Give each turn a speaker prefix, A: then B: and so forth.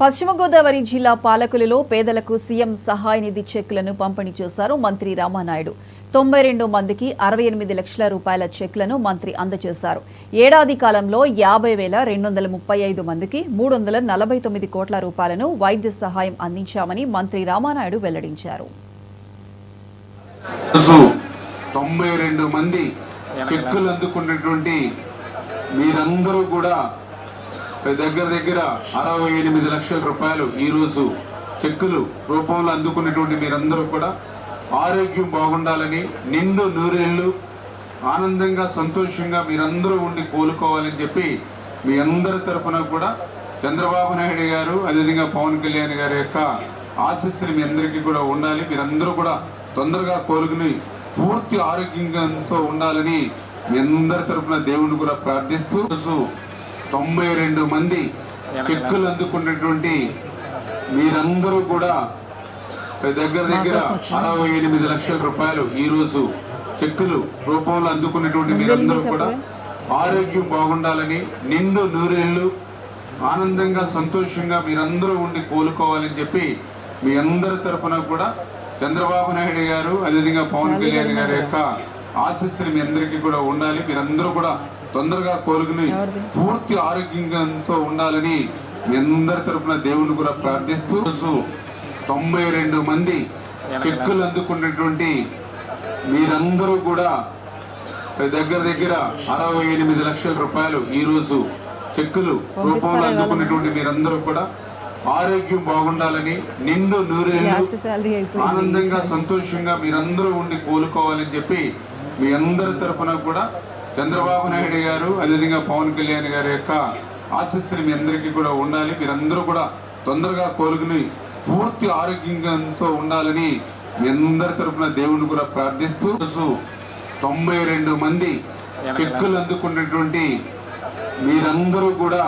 A: పశ్చిమ గోదావరి జిల్లా పాలకులలో పేదలకు సీఎం సహాయ నిధి చెక్కులను పంపిణీ చేశారు మంత్రి రామానాయుడు. 92 మందికి 68 లక్షల రూపాయల చెక్లను మంత్రి అందజేశారు. ఏడాది కాలంలో 50,235 మందికి 349 కోట్ల రూపాయలను వైద్య సహాయం అందించామని మంత్రి రామానాయుడు వెల్లడించారు.
B: 92 మంది చెక్కులు అందుకున్నటువంటి మీరందరూ కూడా దగ్గర 68 లక్షల రూపాయలు ఈ రోజు చెక్కులు రూపంలో అందుకున్నటువంటి మీరందరూ కూడా ఆరోగ్యం బాగుండాలని, నిండు నూరేళ్లు ఆనందంగా సంతోషంగా మీరందరూ ఉండి కోలుకోవాలని చెప్పి మీ అందరి తరఫున కూడా చంద్రబాబు నాయుడు గారు అదేవిధంగా పవన్ కళ్యాణ్ గారి యొక్క ఆశీస్సులు మీ అందరికీ కూడా ఉండాలి. మీరందరూ కూడా తొందరగా కోలుకుని పూర్తి ఆరోగ్యంతో ఉండాలని మీ అందరి తరఫున దేవుని కూడా ప్రార్థిస్తూ 92 మంది చెక్కులు అందుకున్నటువంటి మీరందరూ కూడా దగ్గర 68 లక్షల రూపాయలు ఈ రోజు చెక్కులు రూపంలో అందుకున్నటువంటి మీరందరూ కూడా ఆరోగ్యం బాగుండాలని, నిండు నూరేళ్లు ఆనందంగా సంతోషంగా మీరందరూ ఉండి కోలుకోవాలని చెప్పి మీ అందరి తరఫున కూడా చంద్రబాబు నాయుడు గారు అదేవిధంగా పవన్ కళ్యాణ్ గారి యొక్క ఆశీస్సులు మీ అందరికీ కూడా ఉండాలి. మీరందరూ కూడా తొందరగా కోలుకుని పూర్తి ఆరోగ్యంతో ఉండాలని మీ అందరి తరఫున దేవుని కూడా ప్రార్థిస్తూ 92 మంది చెక్కులు అందుకున్నటువంటి మీరందరూ కూడా దగ్గర 68 లక్షల రూపాయలు ఈ రోజు చెక్కులు రూపంలో అందుకున్నటువంటి మీరందరూ కూడా ఆరోగ్యం బాగుండాలని, నిండు నూరేళ్లు ఆనందంగా సంతోషంగా మీరందరూ ఉండి కోలుకోవాలని చెప్పి మీ అందరి తరఫున కూడా చంద్రబాబు నాయుడు గారు అదేవిధంగా పవన్ కళ్యాణ్ గారి యొక్క ఆశీస్సులు మీ అందరికీ కూడా ఉండాలి. మీరందరూ కూడా తొందరగా కోలుకుని పూర్తి ఆరోగ్యంతో ఉండాలని మీ అందరి తరఫున దేవుని కూడా ప్రార్థిస్తూ 92 మంది చెక్కులు అందుకున్నటువంటి మీరందరూ కూడా